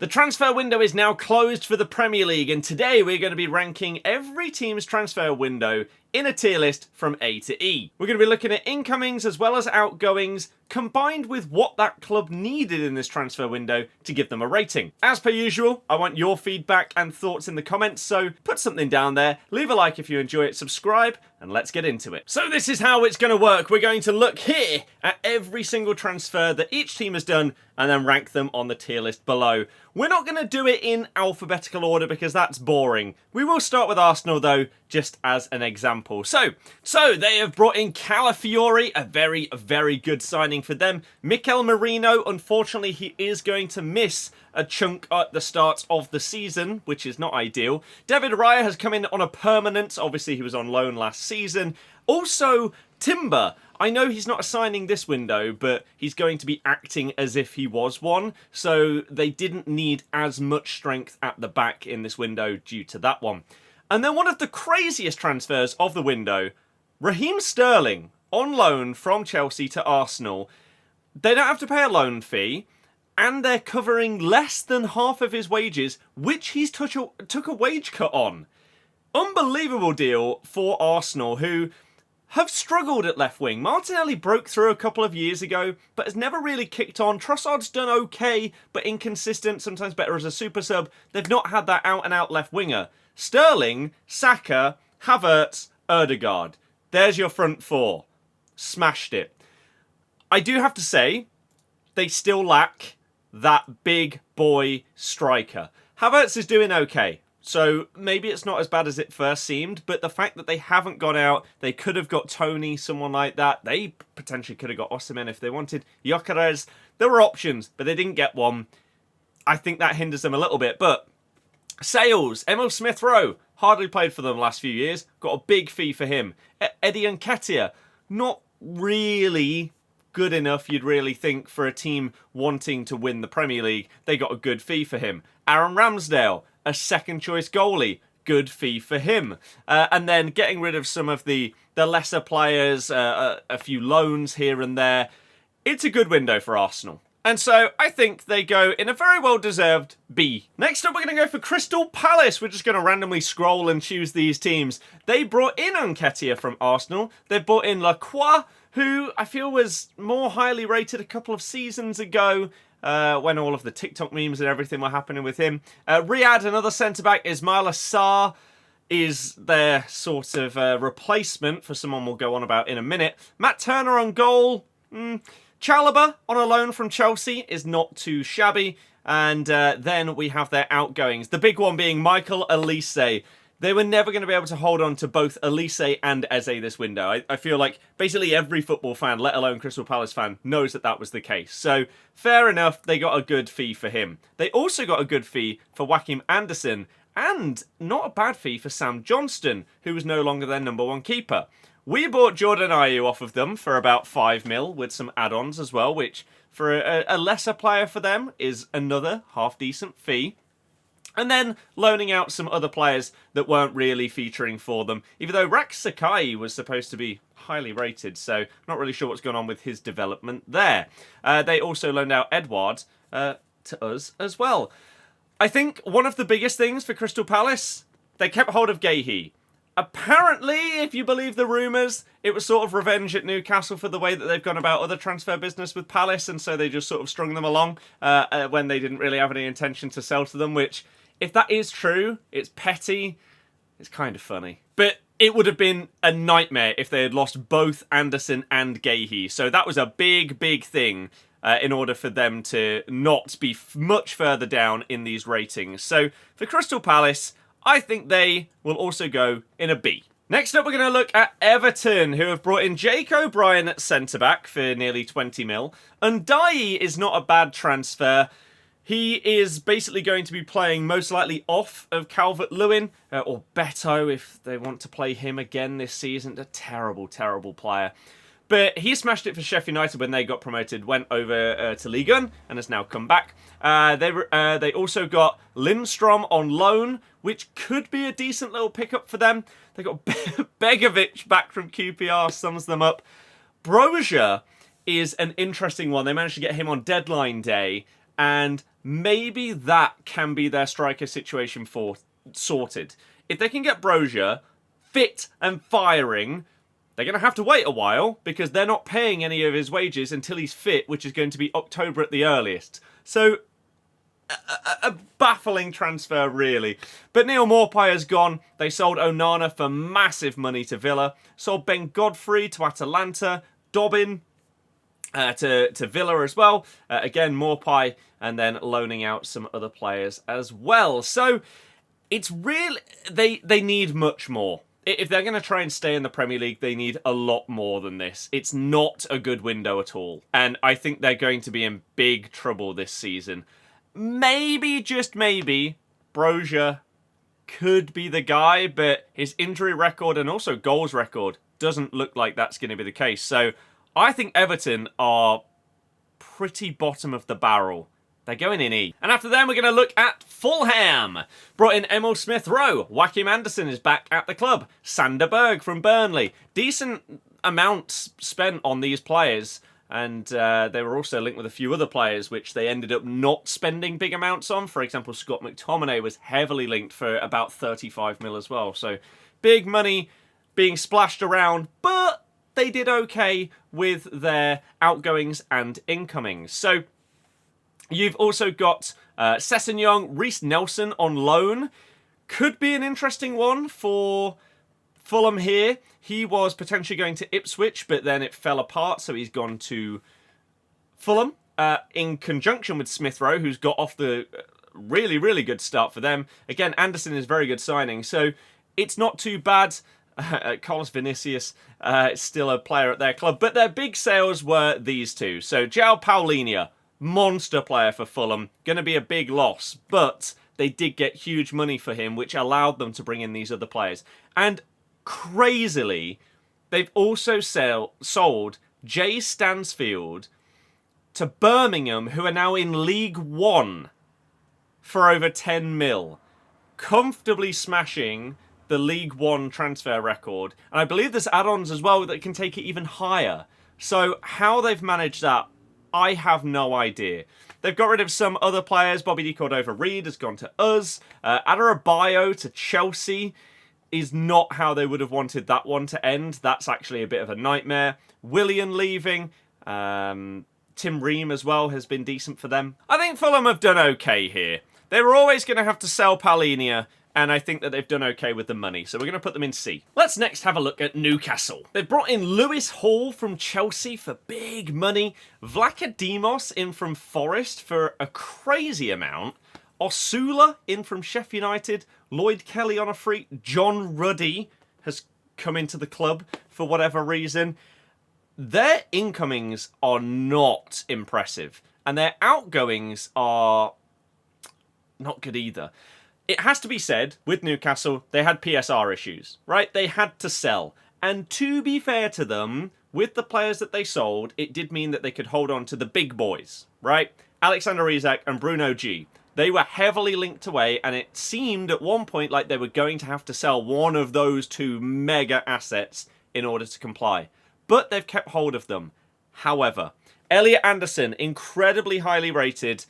The transfer window is now closed for the Premier League, and today we're going to be ranking every team's transfer window in a tier list from A to E. We're going to be looking at incomings as well as outgoings, combined with what that club needed in this transfer window to give them a rating. As per usual, I want your feedback and thoughts in the comments, so put something down there, leave a like if you enjoy it, subscribe, and let's get into it. So this is how it's going to work. We're going to look here at every single transfer that each team has done and then rank them on the tier list below. We're not going to do it in alphabetical order because that's boring. We will start with Arsenal though, just as an example. So they have brought in Calafiori, a very good signing for them. Mikel Merino, unfortunately he is going to miss a chunk at the start of the season, which is not ideal. David Raya has come in on a permanent, obviously he was on loan last season. Also, Timber. I know he's not signing this window, but he's going to be acting as if he was one, so they didn't need as much strength at the back in this window due to that one. And then one of the craziest transfers of the window, Raheem Sterling, on loan from Chelsea to Arsenal. They don't have to pay a loan fee, and they're covering less than half of his wages, which he's took a wage cut on. Unbelievable deal for Arsenal, who have struggled at left wing. Martinelli broke through a couple of years ago, but has never really kicked on. Trossard's done okay, but inconsistent, sometimes better as a super sub. They've not had that out-and-out left winger. Sterling, Saka, Havertz, Ødegaard. There's your front four. Smashed it. I do have to say, they still lack that big boy striker. Havertz is doing okay. So maybe it's not as bad as it first seemed, but the fact that they haven't gone out, they could have got Tony, someone like that. They potentially could have got Osimhen if they wanted. Gyökeres, there were options, but they didn't get one. I think that hinders them a little bit, but Sales, Emil Smith-Rowe, hardly played for them the last few years, got a big fee for him. Eddie Nketiah, not really good enough, you'd really think, for a team wanting to win the Premier League. They got a good fee for him. Aaron Ramsdale, a second choice goalie, good fee for him. And then getting rid of some of the lesser players, a few loans here and there. It's a good window for Arsenal. And so I think they go in a very well-deserved B. Next up, we're going to go for Crystal Palace. We're just going to randomly scroll and choose these teams. They brought in Nketiah from Arsenal. They've brought in Lacroix, who I feel was more highly rated a couple of seasons ago, when all of the TikTok memes and everything were happening with him. Riyadh, another centre-back. Ismail Assar is their sort of replacement for someone we'll go on about in a minute. Matt Turner on goal. Chalobah on a loan from Chelsea is not too shabby. And then we have their outgoings. The big one being Michael Olise. They were never going to be able to hold on to both Olise and Eze this window. I feel like basically every football fan, let alone Crystal Palace fan, knows that that was the case. So, fair enough, they got a good fee for him. They also got a good fee for Joachim Andersen, and not a bad fee for Sam Johnston, who was no longer their number one keeper. We bought Jordan Ayew off of them for about 5 mil, with some add-ons as well, which for a lesser player for them is another half-decent fee. And then loaning out some other players that weren't really featuring for them, even though Rax Sakai was supposed to be highly rated, so not really sure what's going on with his development there. They also loaned out Edouard to us as well. I think one of the biggest things for Crystal Palace, they kept hold of Guéhi. Apparently, if you believe the rumours, it was sort of revenge at Newcastle for the way that they've gone about other transfer business with Palace, and so they just sort of strung them along when they didn't really have any intention to sell to them, which, if that is true, it's petty, it's kind of funny. But it would have been a nightmare if they had lost both Andersen and Guéhi. So that was a big thing in order for them to not be much further down in these ratings. So for Crystal Palace, I think they will also go in a B. Next up, we're going to look at Everton, who have brought in Jake O'Brien at centre-back for nearly 20 mil. Ndiaye is not a bad transfer. He is basically going to be playing most likely off of Calvert-Lewin, or Beto if they want to play him again this season. A terrible player. But he smashed it for Sheffield United when they got promoted, went over to Ligue 1 and has now come back. They also got Lindstrom on loan, which could be a decent little pickup for them. They got Begovic back from QPR, sums them up. Brozier is an interesting one. They managed to get him on deadline day, and maybe that can be their striker situation sorted. If they can get Brozier fit and firing, they're going to have to wait a while because they're not paying any of his wages until he's fit, which is going to be October at the earliest. So, a baffling transfer, really. But Neil Maupay has gone. They sold Onana for massive money to Villa. Sold Ben Godfrey to Atalanta. Dobbin to Villa as well. Again, Maupay, and then loaning out some other players as well. So, it's really... They need much more. If they're going to try and stay in the Premier League, they need a lot more than this. It's not a good window at all. And I think they're going to be in big trouble this season. Maybe, just maybe, Brozier could be the guy, but his injury record and also goals record doesn't look like that's going to be the case. So I think Everton are pretty bottom of the barrel. They're going in E. And after them, we're going to look at Fulham. Brought in Emil Smith-Rowe. Joachim Andersen is back at the club. Sander Berg from Burnley. Decent amounts spent on these players. And they were also linked with a few other players, which they ended up not spending big amounts on. For example, Scott McTominay was heavily linked for about 35 mil as well. So big money being splashed around, but they did okay with their outgoings and incomings. So you've also got Sessegnon, Reece Nelson on loan. Could be an interesting one for Fulham here. He was potentially going to Ipswich, but then it fell apart, so he's gone to Fulham in conjunction with Smith-Rowe, who's got off the really, really good start for them. Again, Anderson is very good signing, so it's not too bad. Carlos Vinicius is still a player at their club, but their big sales were these two. So João Paulinho, monster player for Fulham, going to be a big loss, but they did get huge money for him, which allowed them to bring in these other players. And crazily, they've also sold Jay Stansfield to Birmingham, who are now in League One, for over 10 mil. Comfortably smashing the League One transfer record. And I believe there's add-ons as well that can take it even higher. So how they've managed that, I have no idea. They've got rid of some other players. Bobby D. Cordova-Reid has gone to us. Adebayo to Chelsea is not how they would have wanted that one to end. That's actually a bit of a nightmare. Willian leaving. Tim Ream as well has been decent for them. I think Fulham have done okay here. They were always going to have to sell Paulinho, and I think that they've done okay with the money, so we're going to put them in C. Let's next have a look at Newcastle. They've brought in Lewis Hall from Chelsea for big money, Vlachodimos in from Forest for a crazy amount, Osula in from Sheffield United, Lloyd Kelly on a free, John Ruddy has come into the club for whatever reason. Their incomings are not impressive, and their outgoings are not good either. It has to be said, with Newcastle, they had PSR issues, right? They had to sell. And to be fair to them, with the players that they sold, it did mean that they could hold on to the big boys, right? Alexander Isak and Bruno G. They were heavily linked away, and it seemed at one point like they were going to have to sell one of those two mega assets in order to comply. But they've kept hold of them. However, Elliot Anderson, incredibly highly rated,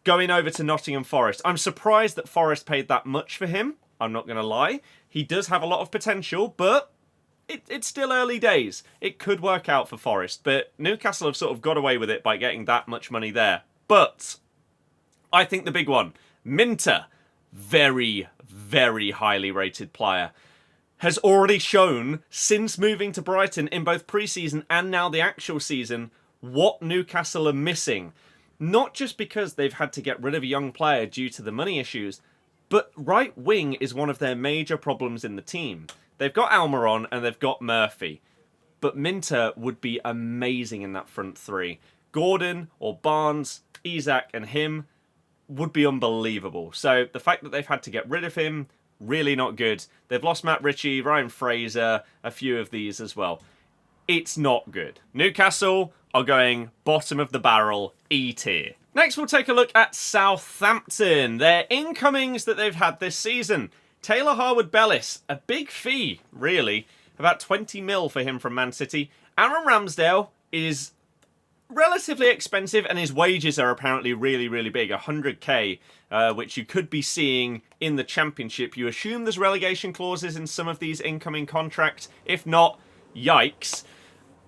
going over to Nottingham Forest. I'm surprised that Forest paid that much for him. I'm not going to lie. He does have a lot of potential, but it's still early days. It could work out for Forest, but Newcastle have sort of got away with it by getting that much money there. But I think the big one, Minter, very, very highly rated player, has already shown since moving to Brighton in both pre-season and now the actual season what Newcastle are missing. Not just because they've had to get rid of a young player due to the money issues, but right wing is one of their major problems in the team. They've got Almiron and they've got Murphy, but Minter would be amazing in that front three. Gordon or Barnes, Isak and him would be unbelievable. So the fact that they've had to get rid of him, really not good. They've lost Matt Ritchie, Ryan Fraser, a few of these as well. It's not good. Newcastle are going bottom of the barrel, E tier. Next, we'll take a look at Southampton. Their incomings that they've had this season. Taylor Harwood-Bellis, a big fee, really. About 20 mil for him from Man City. Aaron Ramsdale is relatively expensive, and his wages are apparently really, really big, 100k, which you could be seeing in the Championship. You assume there's relegation clauses in some of these incoming contracts. If not, yikes.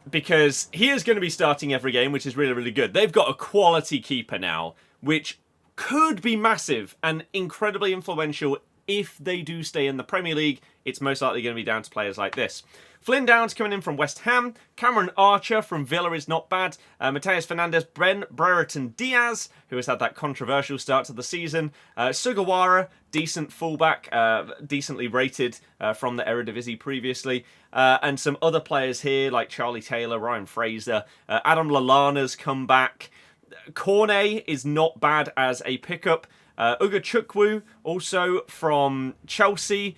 Because he is going to be starting every game, which is really, really good. They've got a quality keeper now, which could be massive and incredibly influential if they do stay in the Premier League. It's most likely going to be down to players like this. Flynn Downs coming in from West Ham. Cameron Archer from Villa is not bad. Mateus Fernandes, Brereton Diaz, who has had that controversial start to the season. Sugawara, decent fullback, decently rated from the Eredivisie previously. And some other players here like Charlie Taylor, Ryan Fraser. Adam Lallana's come back. Cornet is not bad as a pickup. Uga Chukwu, also from Chelsea.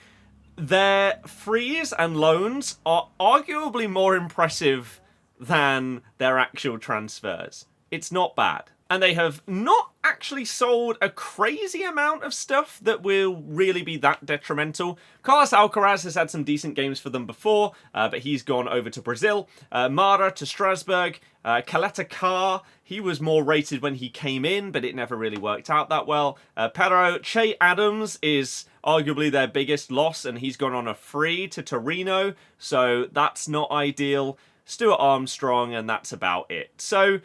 Their frees and loans are arguably more impressive than their actual transfers. It's not bad. And they have not actually sold a crazy amount of stuff that will really be that detrimental. Carlos Alcaraz has had some decent games for them before, but he's gone over to Brazil. Mara to Strasbourg. Kaleta Carr, he was more rated when he came in, but it never really worked out that well. Pero Che Adams is arguably their biggest loss, and he's gone on a free to Torino, so that's not ideal. Stuart Armstrong, and that's about it. So,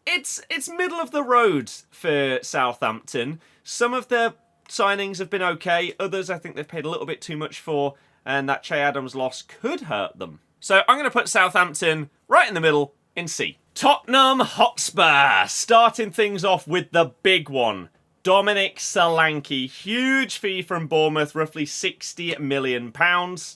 it's middle of the road for Southampton. Some of their signings have been okay. Others I think they've paid a little bit too much for, and that Che Adams loss could hurt them. So I'm going to put Southampton right in the middle in C. Tottenham Hotspur, starting things off with the big one. Dominic Solanke, huge fee from Bournemouth, roughly £60 million,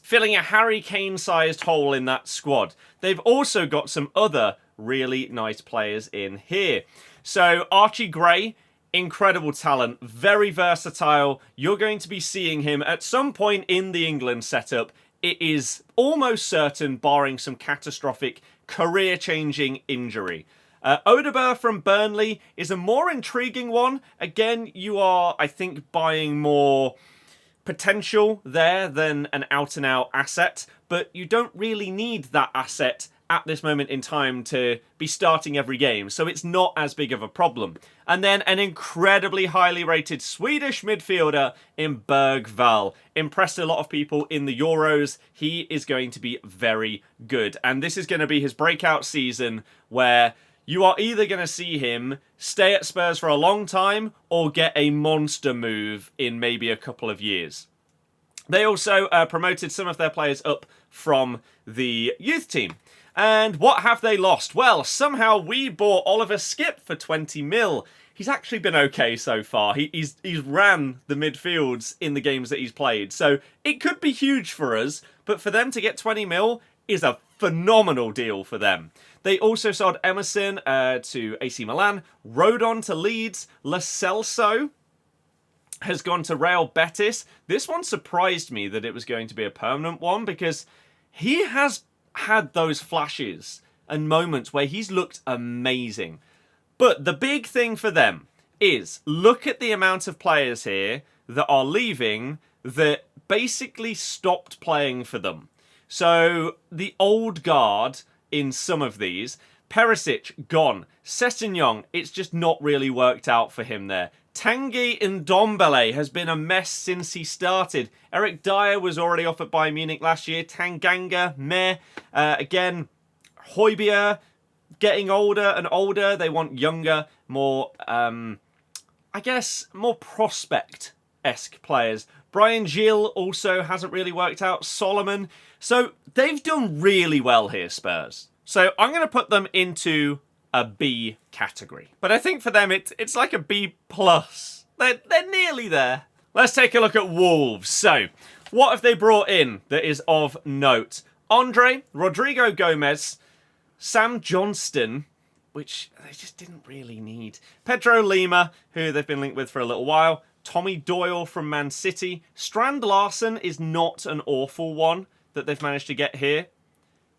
filling a Harry Kane-sized hole in that squad. They've also got some other really nice players in here. So Archie Gray, incredible talent, very versatile. You're going to be seeing him at some point in the England setup. It is almost certain, barring some catastrophic career-changing injury. Odegaard from Burnley is a more intriguing one. Again, you are, I think, buying more potential there than an out-and-out asset, but you don't really need that asset at this moment in time to be starting every game, so it's not as big of a problem. And then an incredibly highly rated Swedish midfielder in Bergvall. Impressed a lot of people in the Euros. He is going to be very good. And this is going to be his breakout season where you are either going to see him stay at Spurs for a long time or get a monster move in maybe a couple of years. They also promoted some of their players up from the youth team. And what have they lost? Well, somehow we bought Oliver Skipp for 20 mil. He's actually been okay so far. He's ran the midfields in the games that he's played. So it could be huge for us, but for them to get 20 mil is a phenomenal deal for them. They also sold Emerson to AC Milan, Rodon to Leeds, Lo Celso has gone to Real Betis. This one surprised me that it was going to be a permanent one because he has had those flashes and moments where he's looked amazing. But the big thing for them is look at the amount of players here that are leaving that basically stopped playing for them. So the old guard in some of these, Perisic, gone. Sessegnon, it's just not really worked out for him there. Tanguy Ndombele has been a mess since he started. Eric Dyer was already off at Bayern Munich last year. Tanganga, meh. Again, Højbjerg, getting older and older. They want younger, more, I guess, more prospect-esque players. Brian Gil also hasn't really worked out. Solomon. So they've done really well here, Spurs. So I'm going to put them into a B category. But I think for them, it's like a B+. They're nearly there. Let's take a look at Wolves. So, what have they brought in that is of note? Andre, Rodrigo Gomez, Sam Johnston, which they just didn't really need. Pedro Lima, who they've been linked with for a little while. Tommy Doyle from Man City. Strand Larson is not an awful one that they've managed to get here.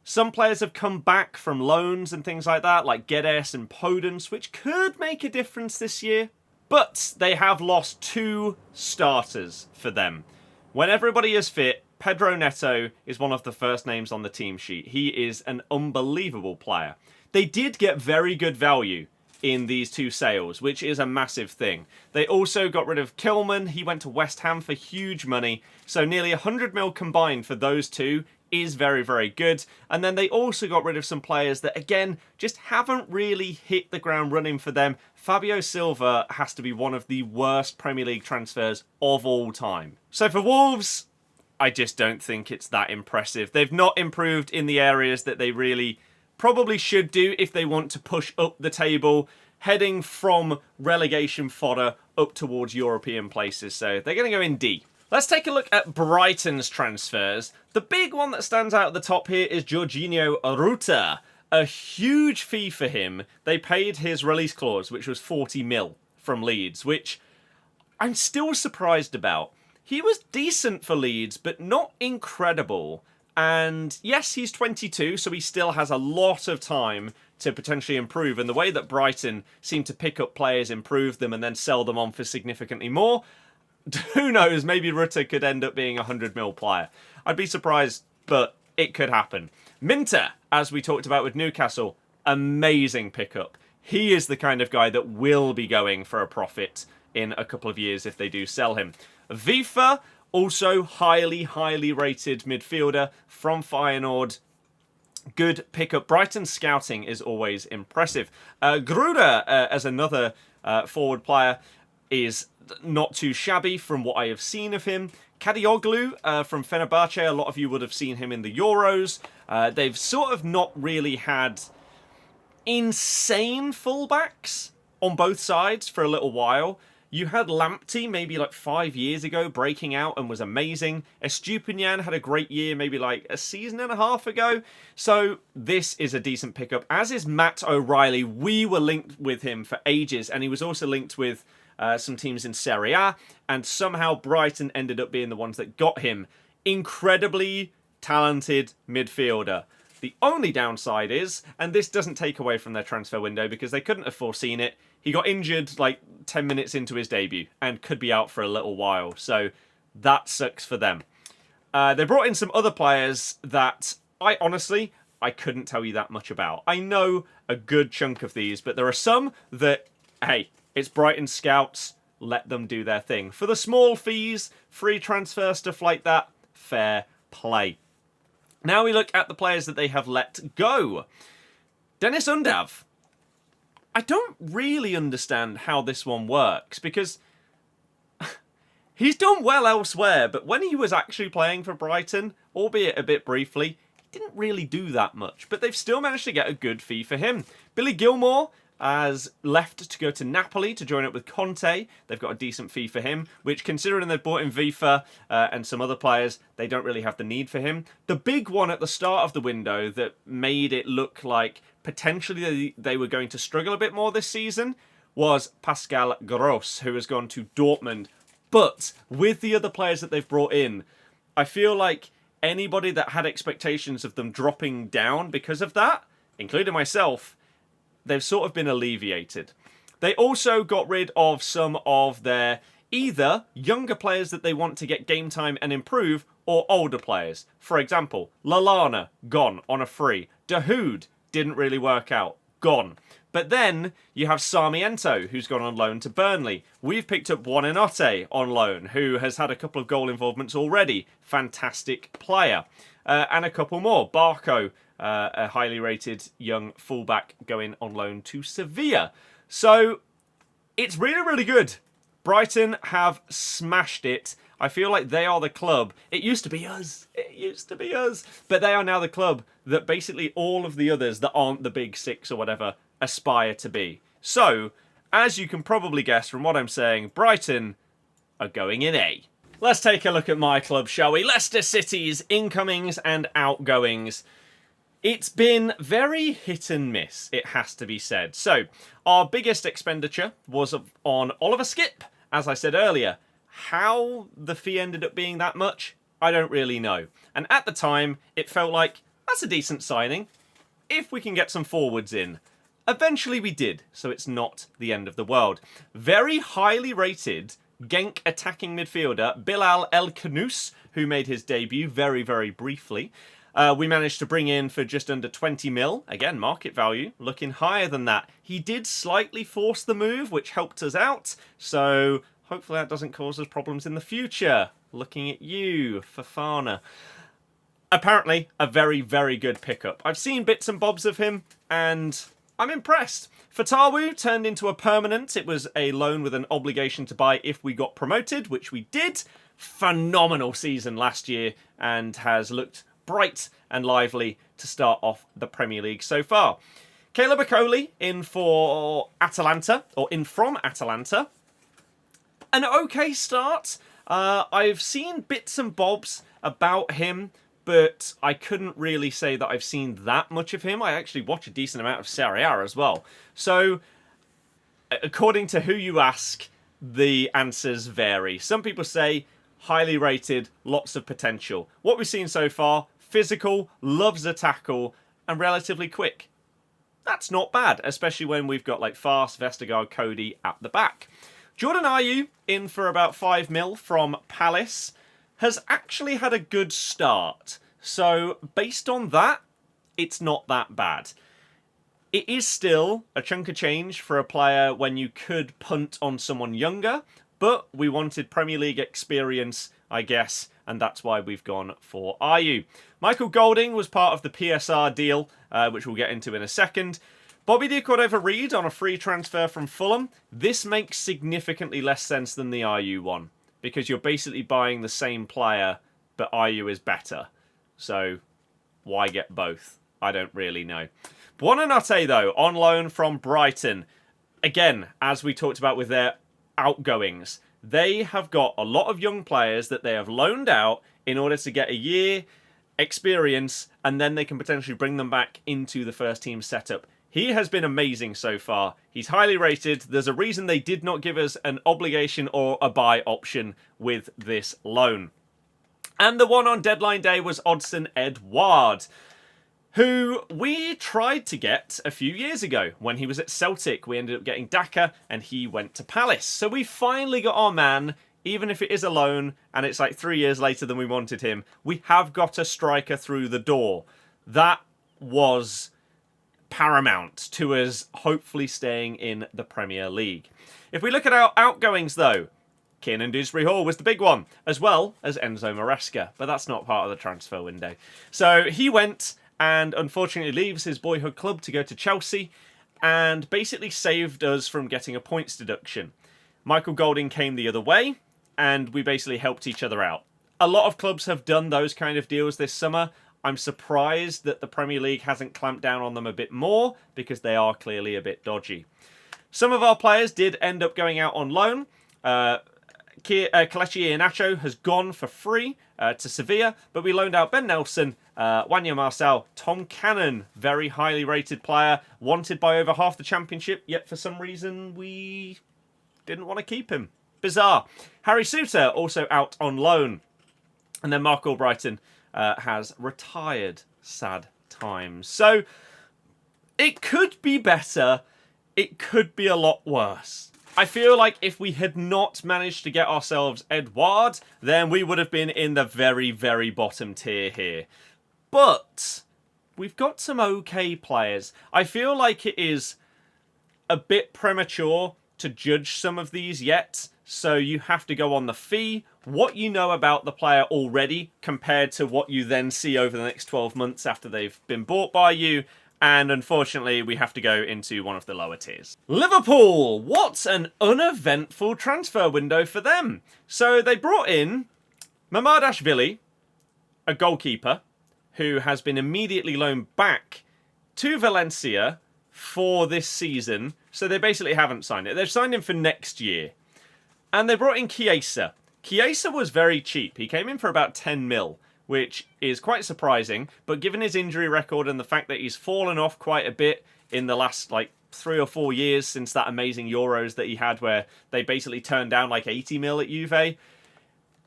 Some players have come back from loans and things like that, like Guedes and Podence, which could make a difference this year. But they have lost 2 starters for them. When everybody is fit, Pedro Neto is one of the first names on the team sheet. He is an unbelievable player. They did get very good value in these two sales, which is a massive thing. They also got rid of Kilman. He went to West Ham for huge money. So nearly 100 mil combined for those two is very, very good. And then they also got rid of some players that, again, just haven't really hit the ground running for them. Fabio Silva has to be one of the worst Premier League transfers of all time. So for Wolves, I just don't think it's that impressive. They've not improved in the areas that they really probably should do if they want to push up the table, heading from relegation fodder up towards European places. So they're going to go in D. Let's take a look at Brighton's transfers. The big one that stands out at the top here is Jorginho Ruta. A huge fee for him. They paid his release clause, which was 40 mil from Leeds, which I'm still surprised about. He was decent for Leeds, but not incredible. And yes, he's 22, so he still has a lot of time to potentially improve. And the way that Brighton seem to pick up players, improve them, and then sell them on for significantly more, who knows, maybe Rutter could end up being a 100 mil player. I'd be surprised, but it could happen. Minter, as we talked about with Newcastle, amazing pickup. He is the kind of guy that will be going for a profit in a couple of years if they do sell him. Vifa, also highly, highly rated midfielder from Feyenoord. Good pickup. Brighton's scouting is always impressive. Gruder, as another forward player, is not too shabby from what I have seen of him. Kadioglu from Fenerbahce, a lot of you would have seen him in the Euros. They've sort of not really had insane fullbacks on both sides for a little while. You had Lamptey maybe like 5 years ago breaking out and was amazing. Estupinian had a great year maybe like a season and a half ago. So this is a decent pickup, as is Matt O'Reilly. We were linked with him for ages, and he was also linked with some teams in Serie A, and somehow Brighton ended up being the ones that got him. Incredibly talented midfielder. The only downside is, and this doesn't take away from their transfer window because they couldn't have foreseen it, he got injured like 10 minutes into his debut and could be out for a little while. So that sucks for them. They brought in some other players that I couldn't tell you that much about. I know a good chunk of these, but there are some that, hey, it's Brighton scouts, let them do their thing. For the small fees, free transfer, stuff like that, fair play. Now we look at the players that they have let go. Dennis Undav. I don't really understand how this one works, because he's done well elsewhere, but when he was actually playing for Brighton, albeit a bit briefly, he didn't really do that much. But they've still managed to get a good fee for him. Billy Gilmore has left to go to Napoli to join up with Conte. They've got a decent fee for him, which, considering they've bought in Vifa and some other players, they don't really have the need for him. The big one at the start of the window that made it look like potentially they were going to struggle a bit more this season was Pascal Gross, who has gone to Dortmund. But with the other players that they've brought in, I feel like anybody that had expectations of them dropping down because of that, including myself, they've sort of been alleviated. They also got rid of some of their either younger players that they want to get game time and improve, or older players. For example, Lallana, gone on a free. Dahoud, didn't really work out, gone. But then you have Sarmiento, who's gone on loan to Burnley. We've picked up Buonanotte on loan, who has had a couple of goal involvements already. Fantastic player. And a couple more. Barco, a highly rated young fullback, going on loan to Sevilla. So it's really, really good. Brighton have smashed it. I feel like they are the club. It used to be us. It used to be us. But they are now the club that basically all of the others that aren't the big six or whatever aspire to be. So, as you can probably guess from what I'm saying, Brighton are going in A. Let's take a look at my club, shall we? Leicester City's incomings and outgoings. It's been very hit and miss, it has to be said. So, our biggest expenditure was on Oliver Skipp, as I said earlier. How the fee ended up being that much, I don't really know. And at the time, it felt like, that's a decent signing, if we can get some forwards in. Eventually we did, so it's not the end of the world. Very highly rated Genk attacking midfielder Bilal El Khanous, who made his debut very, very briefly. we managed to bring in for just under 20 mil. Again, market value, looking higher than that. He did slightly force the move, which helped us out. So hopefully that doesn't cause us problems in the future. Looking at you, Fofana. Apparently, a very, very good pickup. I've seen bits and bobs of him, and I'm impressed. Fatawu turned into a permanent. It was a loan with an obligation to buy if we got promoted, which we did. Phenomenal season last year, and has looked bright and lively to start off the Premier League so far. Caleb Okoli in for Atalanta, or in from Atalanta. An okay start. I've seen bits and bobs about him, but I couldn't really say that I've seen that much of him. I actually watch a decent amount of Serie A as well. So, according to who you ask, the answers vary. Some people say highly rated, lots of potential. What we've seen so far, physical, loves a tackle, and relatively quick. That's not bad, especially when we've got like Fast, Vestergaard, Cody at the back. Jordan Ayew, in for about 5 mil from Palace, has actually had a good start. So, based on that, it's not that bad. It is still a chunk of change for a player when you could punt on someone younger, but we wanted Premier League experience, I guess, and that's why we've gone for Ayew. Michael Golding was part of the PSR deal, which we'll get into in a second. Bobby de Cordova-Reid on a free transfer from Fulham. This makes significantly less sense than the Ayew one, because you're basically buying the same player, but Ayew is better. So, why get both? I don't really know. Buonanotte, though, on loan from Brighton. Again, as we talked about with their outgoings, they have got a lot of young players that they have loaned out in order to get a year experience, and then they can potentially bring them back into the first team setup. He has been amazing so far. He's highly rated. There's a reason they did not give us an obligation or a buy option with this loan. And the one on deadline day was Odsonne Edouard, who we tried to get a few years ago. When he was at Celtic, we ended up getting Daka, and he went to Palace. So we finally got our man, even if it is a loan, and it's like 3 years later than we wanted him. We have got a striker through the door. That was paramount to us hopefully staying in the Premier League. If we look at our outgoings, though, Kiernan Dewsbury-Hall was the big one, as well as Enzo Maresca, but that's not part of the transfer window. So he went and unfortunately leaves his boyhood club to go to Chelsea, and basically saved us from getting a points deduction. Michael Golding came the other way, and we basically helped each other out. A lot of clubs have done those kind of deals this summer. I'm surprised that the Premier League hasn't clamped down on them a bit more, because they are clearly a bit dodgy. Some of our players did end up going out on loan. Kelechi Iheanacho has gone for free to Sevilla, but we loaned out Ben Nelson, Wanya Marcel, Tom Cannon, very highly rated player, wanted by over half the championship, yet for some reason we didn't want to keep him. Bizarre. Harry Souttar also out on loan. And then Mark Albrighton has retired. Sad times. So, it could be better. It could be a lot worse. I feel like if we had not managed to get ourselves Edouard, then we would have been in the very, very bottom tier here. But we've got some okay players. I feel like it is a bit premature to judge some of these yet, so you have to go on the fee, what you know about the player already compared to what you then see over the next 12 months after they've been bought by you, and unfortunately we have to go into one of the lower tiers. Liverpool! What an uneventful transfer window for them. So they brought in Mamardashvili, a goalkeeper, who has been immediately loaned back to Valencia for this season. So they basically haven't signed it. They've signed him for next year. And they brought in Chiesa. Chiesa was very cheap. He came in for about 10 mil, which is quite surprising. But given his injury record and the fact that he's fallen off quite a bit in the last 3 or 4 years since that amazing Euros that he had where they basically turned down 80 mil at Juve,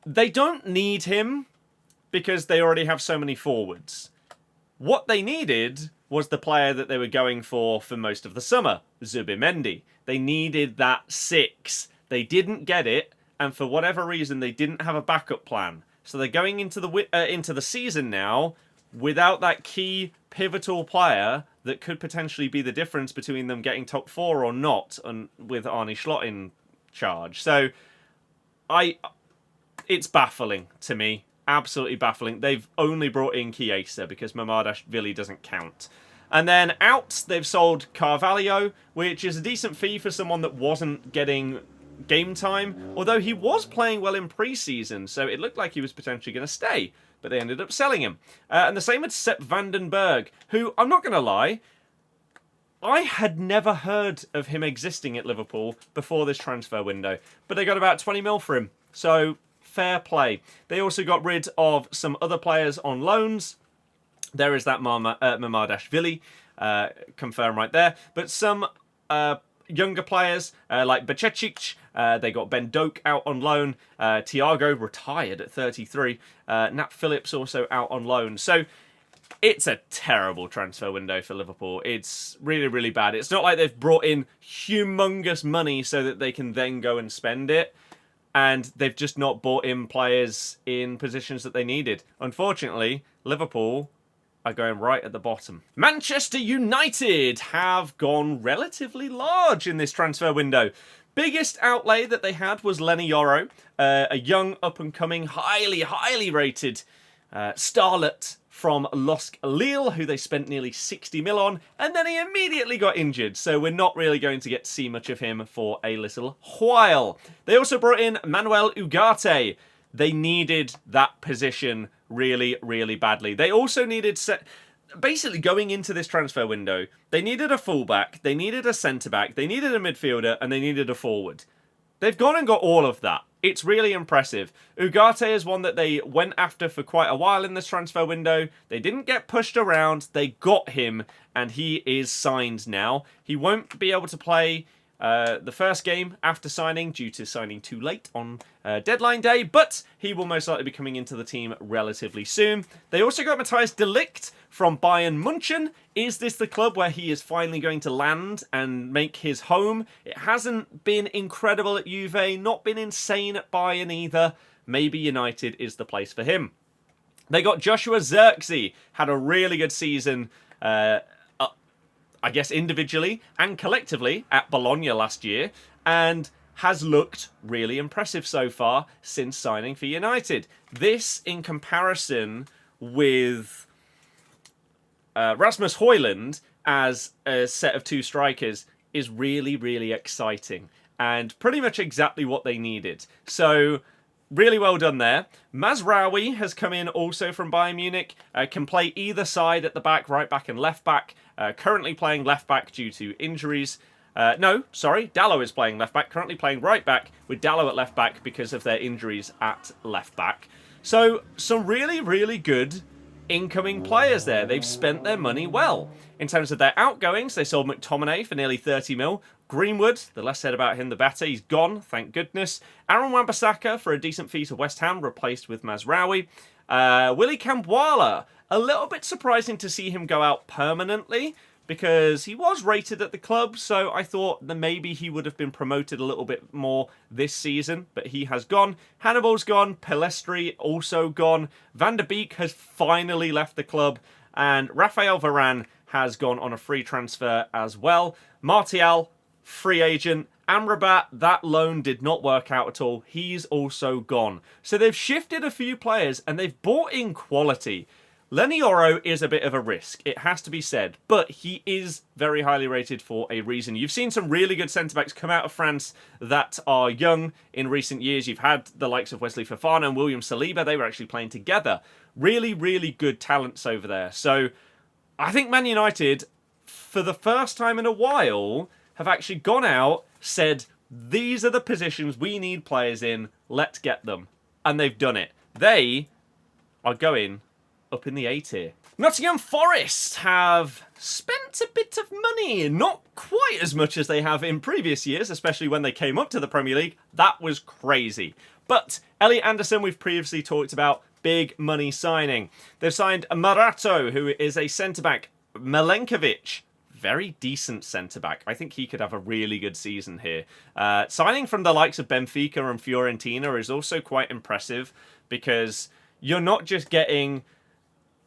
they don't need him because they already have so many forwards. What they needed was the player that they were going for most of the summer, Zubimendi. They needed that 6. They didn't get it, and for whatever reason, they didn't have a backup plan. So they're going into the season now without that key pivotal player that could potentially be the difference between them getting top 4 or not, and with Arne Slot in charge. So it's baffling to me. Absolutely baffling. They've only brought in Chiesa because Mamardashvili doesn't count. And then out, they've sold Carvalho, which is a decent fee for someone that wasn't getting game time, although he was playing well in pre-season, so it looked like he was potentially going to stay, but they ended up selling him. And the same with Sepp Vandenberg, who, I'm not going to lie, I had never heard of him existing at Liverpool before this transfer window, but they got about 20 mil for him, so fair play. They also got rid of some other players on loans. There is that Mamardashvili, confirmed right there. But some younger players, like Bacecic, they got Ben Doak out on loan. Thiago retired at 33. Nat Phillips also out on loan. So it's a terrible transfer window for Liverpool. It's really, really bad. It's not like they've brought in humongous money so that they can then go and spend it. And they've just not bought in players in positions that they needed. Unfortunately, Liverpool are going right at the bottom. Manchester United have gone relatively large in this transfer window. Biggest outlay that they had was Lenny Yoro, a young, up-and-coming, highly rated starlet from LOSC Lille, who they spent nearly 60 mil on, and then he immediately got injured, so we're not really going to get to see much of him for a little while. They also brought in Manuel Ugarte. They needed that position really, really badly. They also needed... Basically, going into this transfer window, they needed a fullback, they needed a centre-back, they needed a midfielder, and they needed a forward. They've gone and got all of that. It's really impressive. Ugarte is one that they went after for quite a while in this transfer window. They didn't get pushed around. They got him, and he is signed now. He won't be able to play the first game after signing due to signing too late on deadline day, but he will most likely be coming into the team relatively soon. They also got Matthias de Ligt from Bayern München. Is this the club where he is finally going to land and make his home? It hasn't been incredible at Juve, not been insane at Bayern either. Maybe United is the place for him. They got Joshua Zirkzee, had a really good season, I guess individually and collectively at Bologna last year, and has looked really impressive so far since signing for United. This, in comparison with Rasmus Højlund as a set of two strikers, is really, really exciting and pretty much exactly what they needed. So, really well done there. Mazraoui has come in also from Bayern Munich, can play either side at the back, right back and left back. Currently playing left back due to injuries. Dalot is playing left back, currently playing right back with Dalot at left back because of their injuries at left back. So, some really, really good incoming players there. They've spent their money well. In terms of their outgoings, they sold McTominay for nearly 30 mil. Greenwood, the less said about him, the better. He's gone, thank goodness. Aaron Wan-Bissaka for a decent fee to West Ham, replaced with Mazraoui. Willy Kambwala, a little bit surprising to see him go out permanently, because he was rated at the club, so I thought that maybe he would have been promoted a little bit more this season, but he has gone. Hannibal's gone, Pelestri also gone, Van der Beek has finally left the club, and Raphael Varane has gone on a free transfer as well. Martial, free agent. Amrabat, that loan did not work out at all. He's also gone. So they've shifted a few players, and they've bought in quality. Lenny Yoro is a bit of a risk, it has to be said, but he is very highly rated for a reason. You've seen some really good centre-backs come out of France that are young in recent years. You've had the likes of Wesley Fofana and William Saliba. They were actually playing together. Really, really good talents over there. So I think Man United, for the first time in a while, have actually gone out, said, these are the positions we need players in, let's get them. And they've done it. They are going up in the A tier. Nottingham Forest have spent a bit of money, not quite as much as they have in previous years, especially when they came up to the Premier League. That was crazy. But Elliot Anderson, we've previously talked about, big money signing. They've signed Marato, who is a centre-back. Milenkovic, very decent centre-back. I think he could have a really good season here. Signing from the likes of Benfica and Fiorentina is also quite impressive, because you're not just getting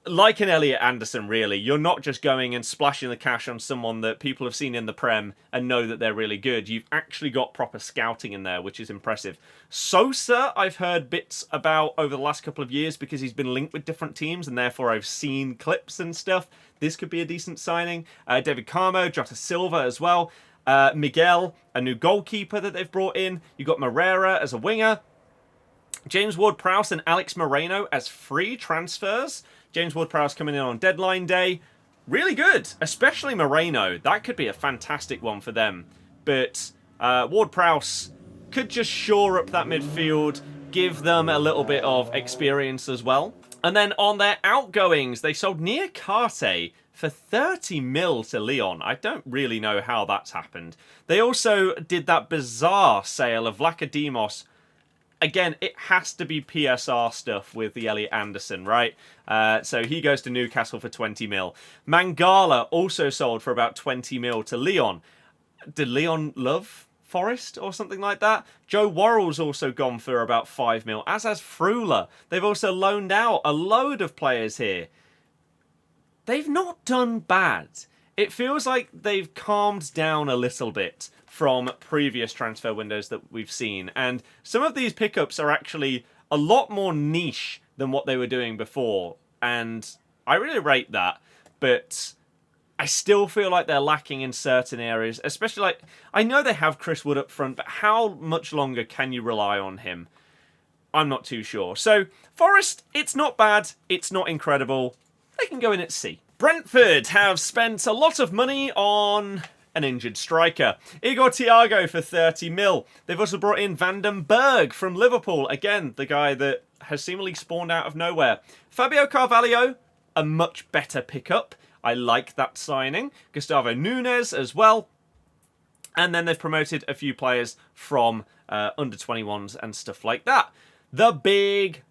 like an Elliot Anderson, really. You're not just going and splashing the cash on someone that people have seen in the Prem and know that they're really good. You've actually got proper scouting in there, which is impressive. Sosa, I've heard bits about over the last couple of years because he's been linked with different teams, and therefore I've seen clips and stuff. This could be a decent signing. David Carmo, Jota Silva as well. Miguel, a new goalkeeper that they've brought in. You've got Moreira as a winger. James Ward-Prowse and Alex Moreno as free transfers. James Ward-Prowse coming in on deadline day. Really good, especially Moreno. That could be a fantastic one for them. But Ward-Prowse could just shore up that midfield, give them a little bit of experience as well. And then on their outgoings, they sold Niakate for 30 mil to Lyon. I don't really know how that's happened. They also did that bizarre sale of Vlachodimos. Again, it has to be PSR stuff with the Elliot Anderson, right? So he goes to Newcastle for 20 mil. Mangala also sold for about 20 mil to Lyon. Did Lyon love Forest or something like that? Joe Worrell's also gone for about 5 mil, as has Frula. They've also loaned out a load of players here. They've not done bad. It feels like they've calmed down a little bit from previous transfer windows that we've seen. And some of these pickups are actually a lot more niche than what they were doing before. And I really rate that. But I still feel like they're lacking in certain areas. Especially like, I know they have Chris Wood up front, but how much longer can you rely on him? I'm not too sure. So, Forest, it's not bad. It's not incredible. They can go in at C. Brentford have spent a lot of money on an injured striker. Igor Thiago for 30 mil. They've also brought in Van den Berg from Liverpool. Again, the guy that has seemingly spawned out of nowhere. Fabio Carvalho, a much better pickup. I like that signing. Gustavo Nunes as well. And then they've promoted a few players from under 21s and stuff like that. The big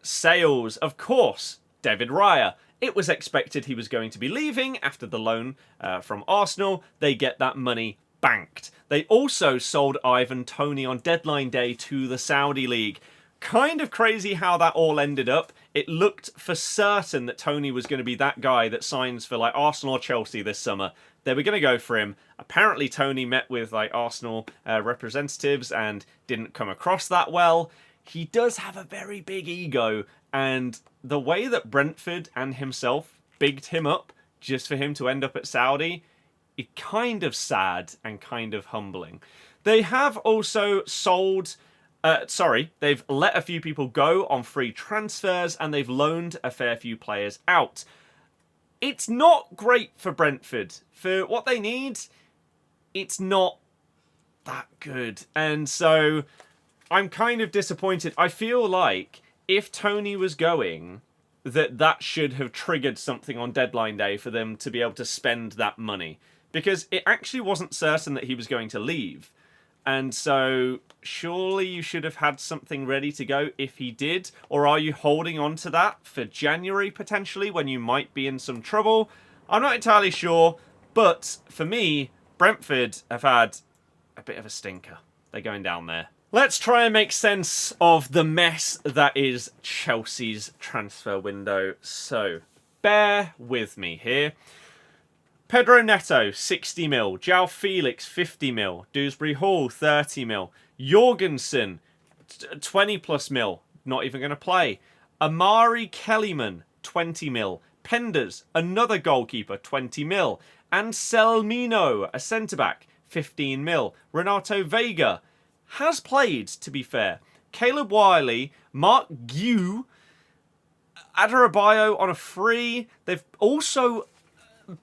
sales. Of course, David Raya. It was expected he was going to be leaving after the loan from Arsenal. They get that money banked. They also sold Ivan Toney on deadline day to the Saudi League. Kind of crazy how that all ended up. It looked for certain that Toney was going to be that guy that signs for like Arsenal or Chelsea this summer. They were going to go for him. Apparently Toney met with like Arsenal representatives and didn't come across that well. He does have a very big ego, and the way that Brentford and himself bigged him up just for him to end up at Saudi is kind of sad and kind of humbling. They have also sold... they've let a few people go on free transfers, and they've loaned a fair few players out. It's not great for Brentford. For what they need, it's not that good. And so I'm kind of disappointed. I feel like if Toney was going, that should have triggered something on deadline day for them to be able to spend that money. Because it actually wasn't certain that he was going to leave. And so surely you should have had something ready to go if he did. Or are you holding on to that for January potentially when you might be in some trouble? I'm not entirely sure. But for me, Brentford have had a bit of a stinker. They're going down there. Let's try and make sense of the mess that is Chelsea's transfer window. So, bear with me here. Pedro Neto, 60 mil. João Felix, 50 mil. Dewsbury Hall, 30 mil. Jorgensen, 20 plus mil. Not even going to play. Amari Kellyman, 20 mil. Penders, another goalkeeper, 20 mil. Anselmino, a centre-back, 15 mil. Renato Vega has played, to be fair. Caleb Wiley, Mark Gue, Adarabioyo on a free. They've also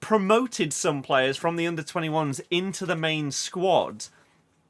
promoted some players from the under-21s into the main squad.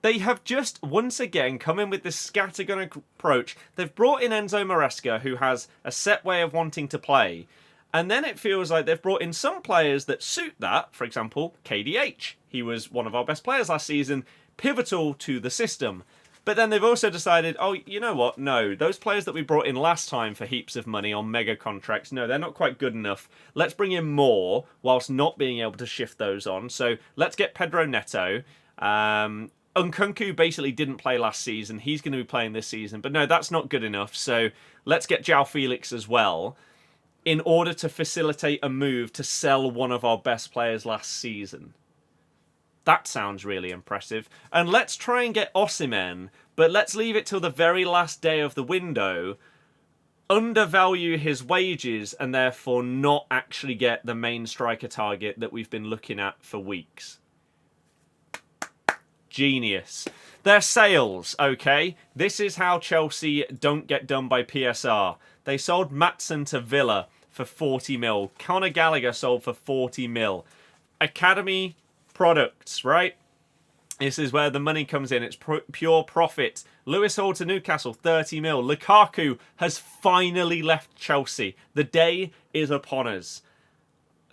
They have just, once again, come in with this scattergun approach. They've brought in Enzo Maresca, who has a set way of wanting to play. And then it feels like they've brought in some players that suit that. For example, KDH. He was one of our best players last season, pivotal to the system. But then they've also decided, oh, you know what? No, those players that we brought in last time for heaps of money on mega contracts, no, they're not quite good enough. Let's bring in more whilst not being able to shift those on. So let's get Pedro Neto. Nkunku basically didn't play last season. He's going to be playing this season. But no, that's not good enough. So let's get João Felix as well. in order to facilitate a move to sell one of our best players last season. That sounds really impressive. And let's try and get Osimhen, but let's leave it till the very last day of the window, undervalue his wages, and therefore not actually get the main striker target that we've been looking at for weeks. Genius. Their sales, okay? This is how Chelsea don't get done by PSR. They sold Maatsen to Villa for 40 mil. Conor Gallagher sold for 40 mil. Academy products, right? This is where the money comes in. It's pure profit. Lewis Hall to Newcastle, 30 mil. Lukaku has finally left Chelsea. The day is upon us.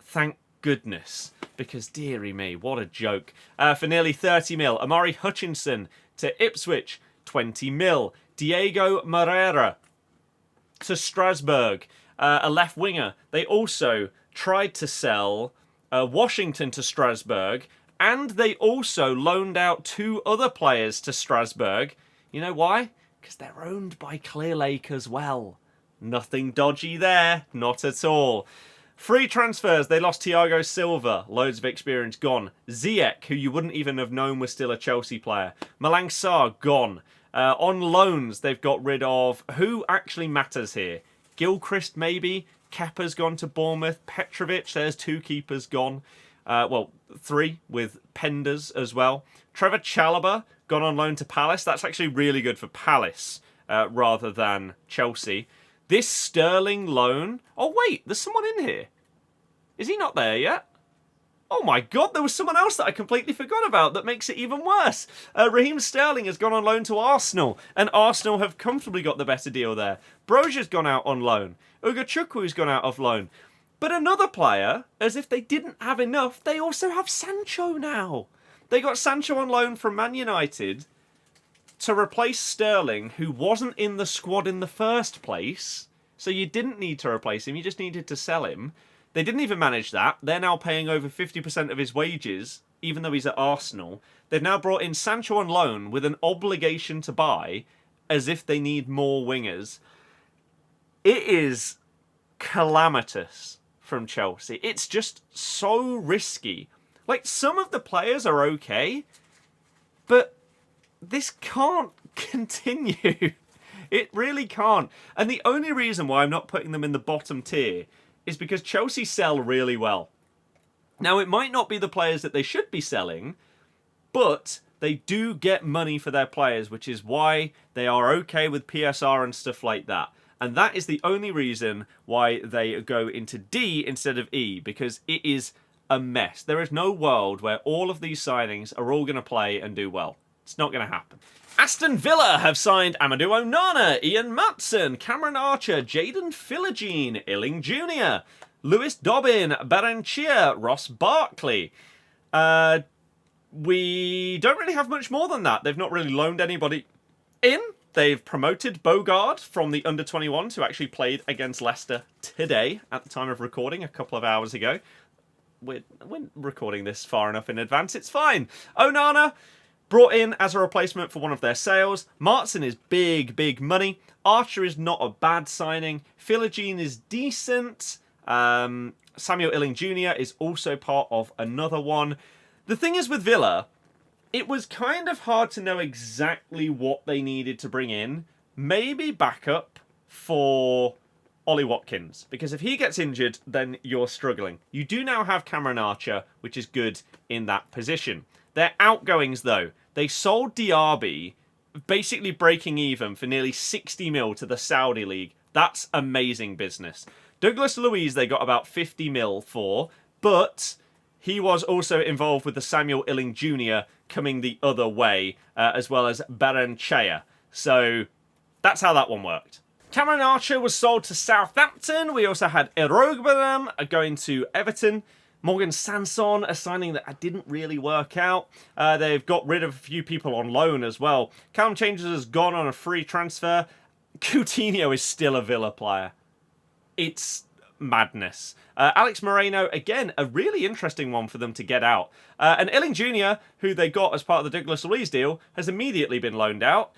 Thank goodness. Because, dearie me, what a joke. For nearly 30 mil. Amari Hutchinson to Ipswich, 20 mil. Diego Moreira to Strasbourg, a left winger. They also tried to sell Washington to Strasbourg, and they also loaned out 2 other players to Strasbourg. You know why? Because they're owned by Clearlake as well. Nothing dodgy there. Not at all. Free transfers. They lost Thiago Silva. Loads of experience gone. Ziyech, who you wouldn't even have known was still a Chelsea player. Malang Sarr, gone. On loans, they've got rid of... Who actually matters here? Gilchrist, maybe? Kepa's gone to Bournemouth. Petrovic, there's 2 keepers gone. Well, 3 with Penders as well. Trevor Chalobah gone on loan to Palace. That's actually really good for Palace rather than Chelsea. This Sterling loan... Oh, wait, there's someone in here. Is he not there yet? Oh my god, there was someone else that I completely forgot about that makes it even worse. Raheem Sterling has gone on loan to Arsenal, and Arsenal have comfortably got the better deal there. Brozia's gone out on loan. Ugochukwu's gone out of loan. But another player, as if they didn't have enough, they also have Sancho now. They got Sancho on loan from Man United to replace Sterling, who wasn't in the squad in the first place. So you didn't need to replace him, you just needed to sell him. They didn't even manage that. They're now paying over 50% of his wages, even though he's at Arsenal. They've now brought in Sancho on loan with an obligation to buy, as if they need more wingers. It is calamitous from Chelsea. It's just so risky. Like, some of the players are okay, but this can't continue. It really can't. And the only reason why I'm not putting them in the bottom tier is because Chelsea sell really well. Now, it might not be the players that they should be selling, but they do get money for their players, which is why they are okay with PSR and stuff like that. And that is the only reason why they go into D instead of E, because it is a mess. There is no world where all of these signings are all going to play and do well. It's not going to happen. Aston Villa have signed Amadou Onana, Ian Maatsen, Cameron Archer, Jaden Philogene, Illing Jr., Lewis Dobbin, Baranchia, Ross Barkley. We don't really have much more than that. They've not really loaned anybody in. They've promoted Bogard from the under-21s, who actually played against Leicester today at the time of recording a couple of hours ago. We're recording this far enough in advance. It's fine. Onana brought in as a replacement for one of their sales. Maatsen is big money. Archer is not a bad signing. Philogene is decent. Samuel Illing Jr. is also part of another one. The thing is with Villa, it was kind of hard to know exactly what they needed to bring in. Maybe backup for Ollie Watkins, because if he gets injured, then you're struggling. You do now have Cameron Archer, which is good in that position. Their outgoings, though, they sold Diaby, basically breaking even for nearly 60 mil to the Saudi League. That's amazing business. Douglas Luiz they got about 50 mil for, but he was also involved with the Samuel Illing Jr. coming the other way, as well as Baranchea. So that's how that one worked. Cameron Archer was sold to Southampton. We also had Erogbaram going to Everton. Morgan Sanson, a signing that didn't really work out. They've got rid of a few people on loan as well. Callum Chambers has gone on a free transfer. Coutinho is still a Villa player. It's madness. Alex Moreno, again, a really interesting one for them to get out. And Illing Jr., who they got as part of the Douglas Luiz deal, has immediately been loaned out.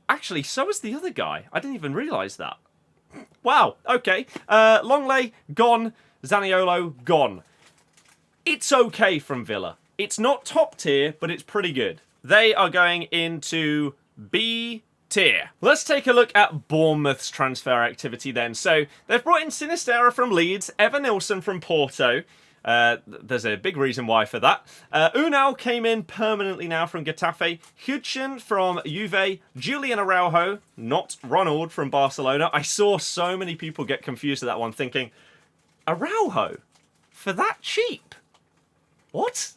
Actually, so is the other guy. I didn't even realise that. Wow, okay. Longley, gone. Zaniolo, gone. It's okay from Villa. It's not top tier, but it's pretty good. They are going into B tier. Let's take a look at Bournemouth's transfer activity then. So they've brought in Sinistera from Leeds, Evan Nilsson from Porto. There's a big reason why for that. Unal came in permanently now from Getafe. Hudson from Juve. Julian Araujo, not Ronald, from Barcelona. I saw so many people get confused at that one, thinking, Araujo? For that cheap? What?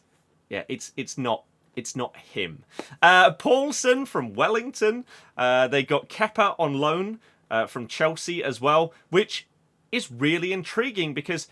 Yeah, it's not him. Paulson from Wellington. They got Kepa on loan from Chelsea as well, which is really intriguing because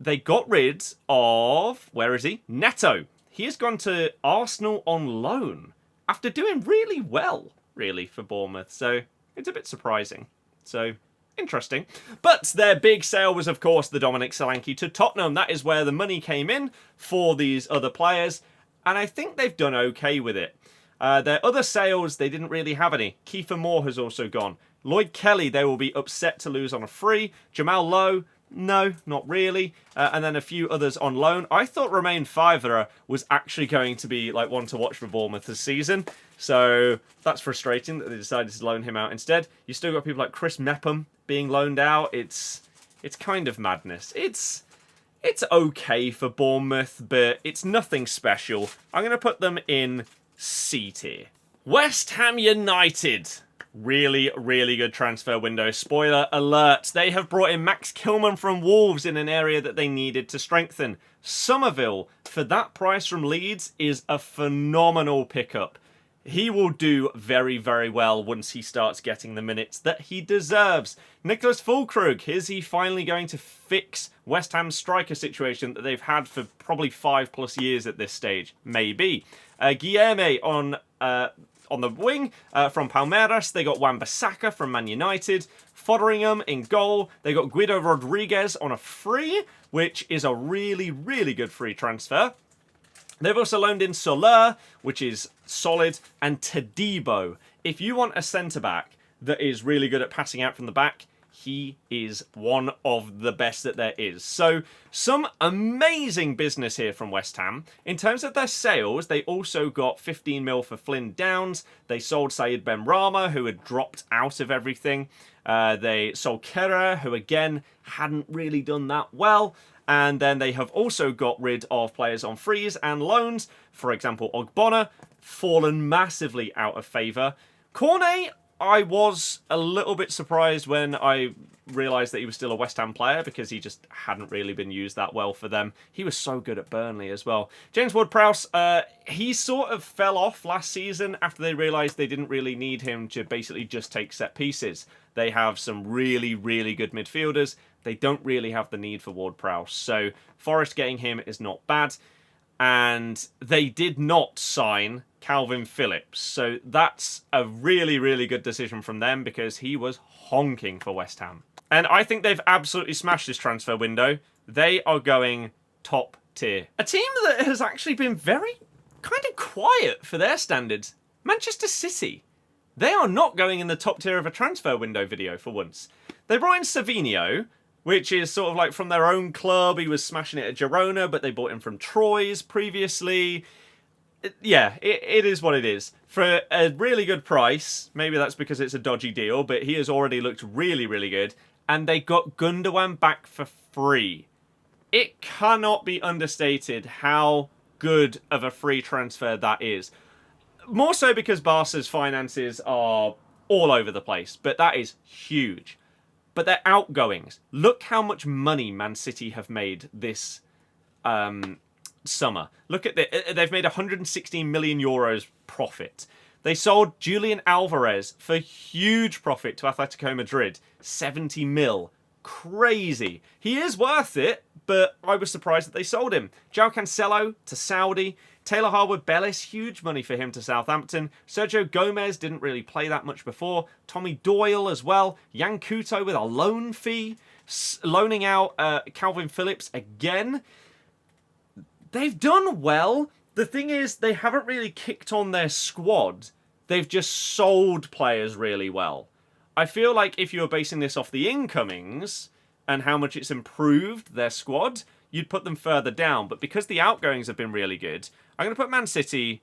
they got rid of, where is he? Neto. He has gone to Arsenal on loan after doing really well, really, for Bournemouth. So it's a bit surprising. So interesting. But their big sale was, of course, the Dominic Solanke to Tottenham. That is where the money came in for these other players. And I think they've done okay with it. Their other sales, they didn't really have any. Kiefer Moore has also gone. Lloyd Kelly, they will be upset to lose on a free. Jamal Lowe, no, not really. And then a few others on loan. I thought Romain Fivera was actually going to be like one to watch for Bournemouth this season. So that's frustrating that they decided to loan him out instead. You still got people like Chris Mepham being loaned out. It's kind of madness. It's okay for Bournemouth, but it's nothing special. I'm going to put them in C tier. West Ham United. Really, really good transfer window. Spoiler alert. They have brought in Max Kilman from Wolves in an area that they needed to strengthen. Somerville, for that price from Leeds, is a phenomenal pickup. He will do very, very well once he starts getting the minutes that he deserves. Nicholas Füllkrug, is he finally going to fix West Ham's striker situation that they've had for probably 5+ years at this stage? Maybe. Guilherme on the wing from Palmeiras. They got Wan-Bissaka from Man United. Fotheringham in goal. They got Guido Rodriguez on a free, which is a really, really good free transfer. They've also loaned in Soler, which is solid, and Tadibo. If you want a centre-back that is really good at passing out from the back, he is one of the best that there is. So, some amazing business here from West Ham. In terms of their sales, they also got 15 mil for Flynn Downs. They sold Said Benrahma, who had dropped out of everything. They sold Kera, who again hadn't really done that well. And then they have also got rid of players on frees and loans. For example, Ogbonna, fallen massively out of favour. Cornet, I was a little bit surprised when I realised that he was still a West Ham player because he just hadn't really been used that well for them. He was so good at Burnley as well. James Ward-Prowse, he sort of fell off last season after they realised they didn't really need him to basically just take set pieces. They have some really, really good midfielders. They don't really have the need for Ward-Prowse. So Forest getting him is not bad. And they did not sign Calvin Phillips. So that's a really, really good decision from them because he was honking for West Ham. And I think they've absolutely smashed this transfer window. They are going top tier. A team that has actually been very kind of quiet for their standards. Manchester City. They are not going in the top tier of a transfer window video for once. They brought in Savinho, which is sort of like from their own club. He was smashing it at Girona, but they bought him from Troyes previously. Yeah, it is what it is. For a really good price, maybe that's because it's a dodgy deal, but he has already looked really, really good. And they got Gundogan back for free. It cannot be understated how good of a free transfer that is. More so because Barca's finances are all over the place, but that is huge. But their outgoings, look how much money Man City have made this summer. Look at they've made 116 million euros profit. They sold Julian Alvarez for huge profit to Atletico Madrid, 70 mil. Crazy. He is worth it, but I was surprised that they sold him. João Cancelo to Saudi. Taylor Harwood-Bellis, huge money for him to Southampton. Sergio Gomez didn't really play that much before. Tommy Doyle as well. Yan Couto with a loan fee. Loaning out Calvin Phillips again. They've done well. The thing is, they haven't really kicked on their squad. They've just sold players really well. I feel like if you were basing this off the incomings and how much it's improved their squad, you'd put them further down. But because the outgoings have been really good, I'm going to put Man City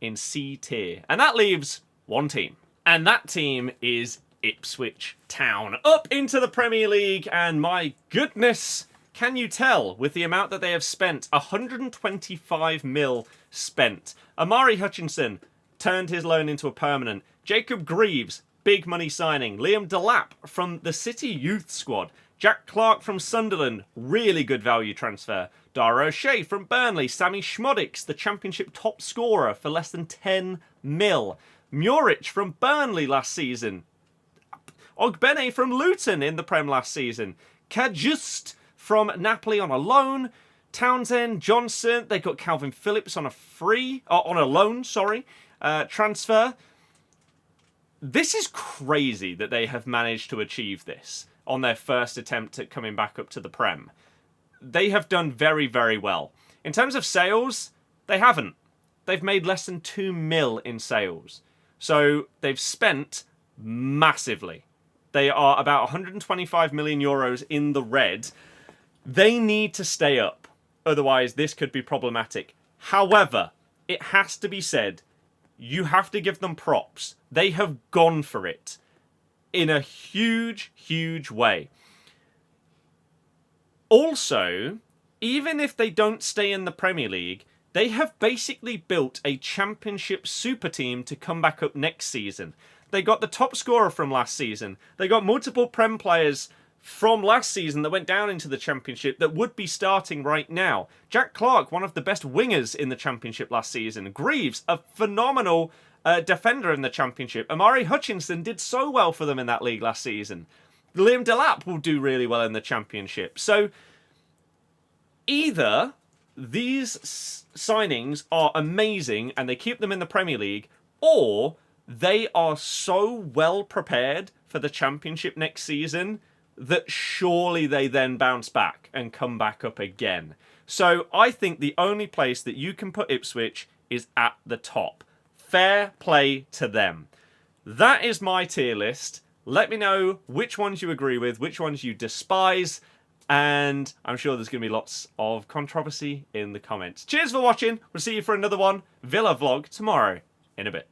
in C tier. And that leaves one team. And that team is Ipswich Town. Up into the Premier League, and my goodness, can you tell with the amount that they have spent? 125 mil spent. Amari Hutchinson turned his loan into a permanent. Jacob Greaves, big money signing. Liam Delap from the City Youth squad. Jack Clark from Sunderland, really good value transfer. Dara O'Shea from Burnley. Sammy Schmodix, the Championship top scorer for less than 10 mil. Muric from Burnley last season. Ogbene from Luton in the Prem last season. Kajust from Napoli on a loan. Townsend, Johnson. They got Calvin Phillips on a loan, transfer. This is crazy that they have managed to achieve this on their first attempt at coming back up to the Prem. They have done very, very well. In terms of sales, they haven't. They've made less than 2 mil in sales. So they've spent massively. They are about 125 million euros in the red. They need to stay up. Otherwise, this could be problematic. However, it has to be said, you have to give them props. They have gone for it in a huge, huge way. Also, even if they don't stay in the Premier League, they have basically built a Championship super team to come back up next season. They got the top scorer from last season. They got multiple Prem players from last season that went down into the Championship that would be starting right now. Jack Clark, one of the best wingers in the Championship last season. Greaves, a phenomenal defender in the Championship. Amari Hutchinson did so well for them in that league last season. Liam Delap will do really well in the Championship. So, either these signings are amazing and they keep them in the Premier League, or they are so well prepared for the Championship next season that surely they then bounce back and come back up again. So I think the only place that you can put Ipswich is at the top. Fair play to them. That is my tier list. Let me know which ones you agree with, which ones you despise, and I'm sure there's going to be lots of controversy in the comments. Cheers for watching. We'll see you for another one. Villa vlog tomorrow in a bit.